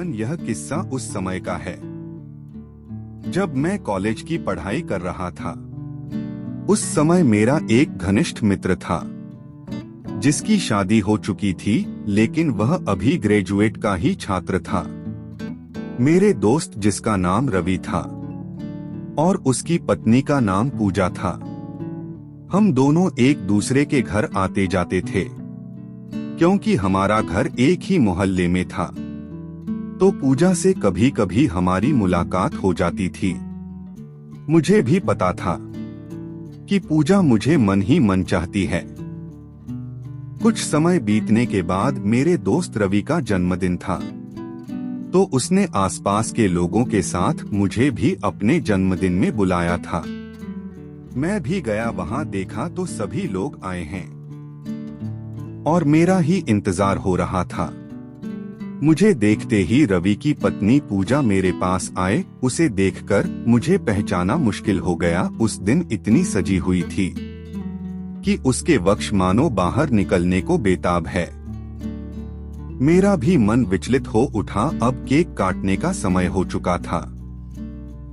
मोहन, यह किस्सा उस समय का है जब मैं कॉलेज की पढ़ाई कर रहा था। उस समय मेरा एक घनिष्ठ मित्र था जिसकी शादी हो चुकी थी, लेकिन वह अभी ग्रेजुएट का ही छात्र था। मेरे दोस्त जिसका नाम रवि था और उसकी पत्नी का नाम पूजा था। हम दोनों एक दूसरे के घर आते जाते थे क्योंकि हमारा घर एक ही मोहल्ले में था, तो पूजा से कभी कभी हमारी मुलाकात हो जाती थी। मुझे भी पता था कि पूजा मुझे मन ही मन चाहती है। कुछ समय बीतने के बाद मेरे दोस्त रवि का जन्मदिन था, तो उसने आसपास के लोगों के साथ मुझे भी अपने जन्मदिन में बुलाया था। मैं भी गया, वहां देखा तो सभी लोग आए हैं और मेरा ही इंतजार हो रहा था। मुझे देखते ही रवि की पत्नी पूजा मेरे पास आए। उसे देखकर मुझे पहचाना मुश्किल हो गया। उस दिन इतनी सजी हुई थी कि उसके वक्ष मानो बाहर निकलने को बेताब है। मेरा भी मन विचलित हो उठा। अब केक काटने का समय हो चुका था,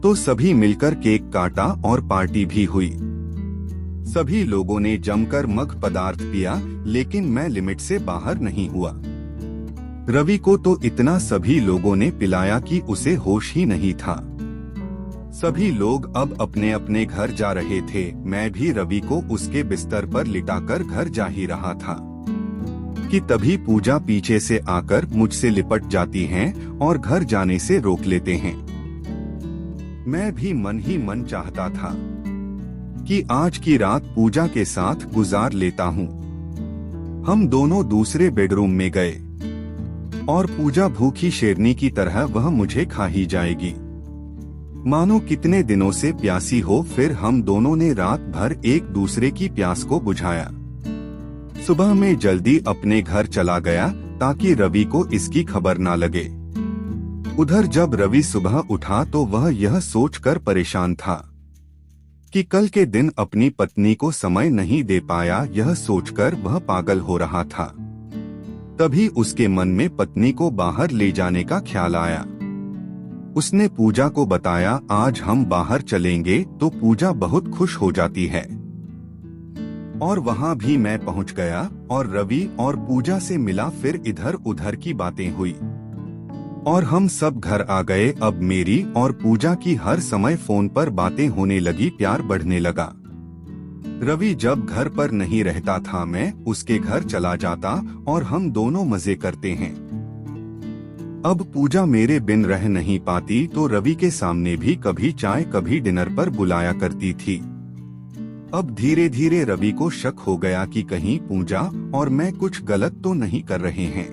तो सभी मिलकर केक काटा और पार्टी भी हुई। सभी लोगों ने जमकर मग पदार्थ पिया, लेकिन मैं लिमिट से बाहर नहीं हुआ। रवि को तो इतना सभी लोगों ने पिलाया कि उसे होश ही नहीं था। सभी लोग अब अपने अपने घर जा रहे थे। मैं भी रवि को उसके बिस्तर पर लिटाकर घर जा ही रहा था कि तभी पूजा पीछे से आकर मुझसे लिपट जाती हैं और घर जाने से रोक लेते हैं। मैं भी मन ही मन चाहता था कि आज की रात पूजा के साथ गुजार लेता हूँ। हम दोनों दूसरे बेडरूम में गए और पूजा भूखी शेरनी की तरह वह मुझे खा ही जाएगी, मानो कितने दिनों से प्यासी हो। फिर हम दोनों ने रात भर एक दूसरे की प्यास को बुझाया। सुबह में जल्दी अपने घर चला गया ताकि रवि को इसकी खबर ना लगे। उधर जब रवि सुबह उठा तो वह यह सोचकर परेशान था कि कल के दिन अपनी पत्नी को समय नहीं दे पाया। यह सोचकर वह पागल हो रहा था। तभी उसके मन में पत्नी को बाहर ले जाने का ख्याल आया। उसने पूजा को बताया, आज हम बाहर चलेंगे, तो पूजा बहुत खुश हो जाती है। और वहां भी मैं पहुंच गया और रवि और पूजा से मिला। फिर इधर उधर की बातें हुई और हम सब घर आ गए। अब मेरी और पूजा की हर समय फोन पर बातें होने लगी, प्यार बढ़ने लगा। रवि जब घर पर नहीं रहता था, मैं उसके घर चला जाता और हम दोनों मजे करते हैं। अब पूजा मेरे बिन रह नहीं पाती, तो रवि के सामने भी कभी चाय कभी डिनर पर बुलाया करती थी। अब धीरे धीरे रवि को शक हो गया कि कहीं पूजा और मैं कुछ गलत तो नहीं कर रहे हैं।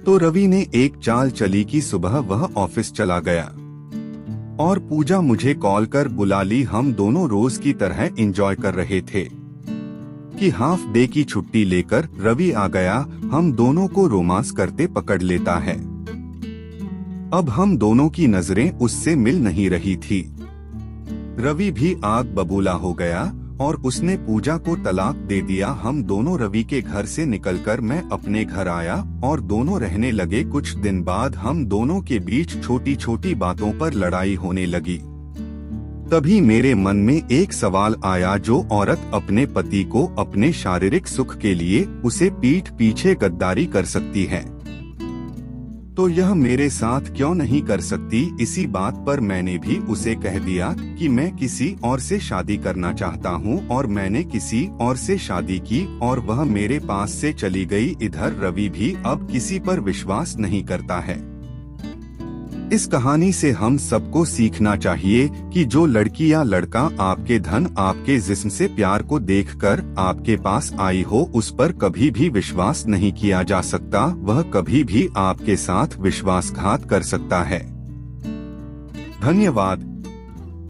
तो रवि ने एक चाल चली कि सुबह वह ऑफिस चला गया और पूजा मुझे कॉल कर बुला ली। हम दोनों रोज की तरह एंजॉय कर रहे थे कि हाफ डे की छुट्टी लेकर रवि आ गया। हम दोनों को रोमांस करते पकड़ लेता है। अब हम दोनों की नजरें उससे मिल नहीं रही थी। रवि भी आग बबूला हो गया और उसने पूजा को तलाक दे दिया। हम दोनों रवि के घर से निकलकर मैं अपने घर आया और दोनों रहने लगे। कुछ दिन बाद हम दोनों के बीच छोटी छोटी बातों पर लड़ाई होने लगी। तभी मेरे मन में एक सवाल आया, जो औरत अपने पति को अपने शारीरिक सुख के लिए उसे पीठ पीछे गद्दारी कर सकती है, तो यह मेरे साथ क्यों नहीं कर सकती। इसी बात पर मैंने भी उसे कह दिया कि मैं किसी और से शादी करना चाहता हूँ और मैंने किसी और से शादी की और वह मेरे पास से चली गई। इधर रवि भी अब किसी पर विश्वास नहीं करता है। इस कहानी से हम सबको सीखना चाहिए कि जो लड़की या लड़का आपके धन, आपके जिस्म से प्यार को देखकर आपके पास आई हो, उस पर कभी भी विश्वास नहीं किया जा सकता। वह कभी भी आपके साथ विश्वासघात कर सकता है। धन्यवाद।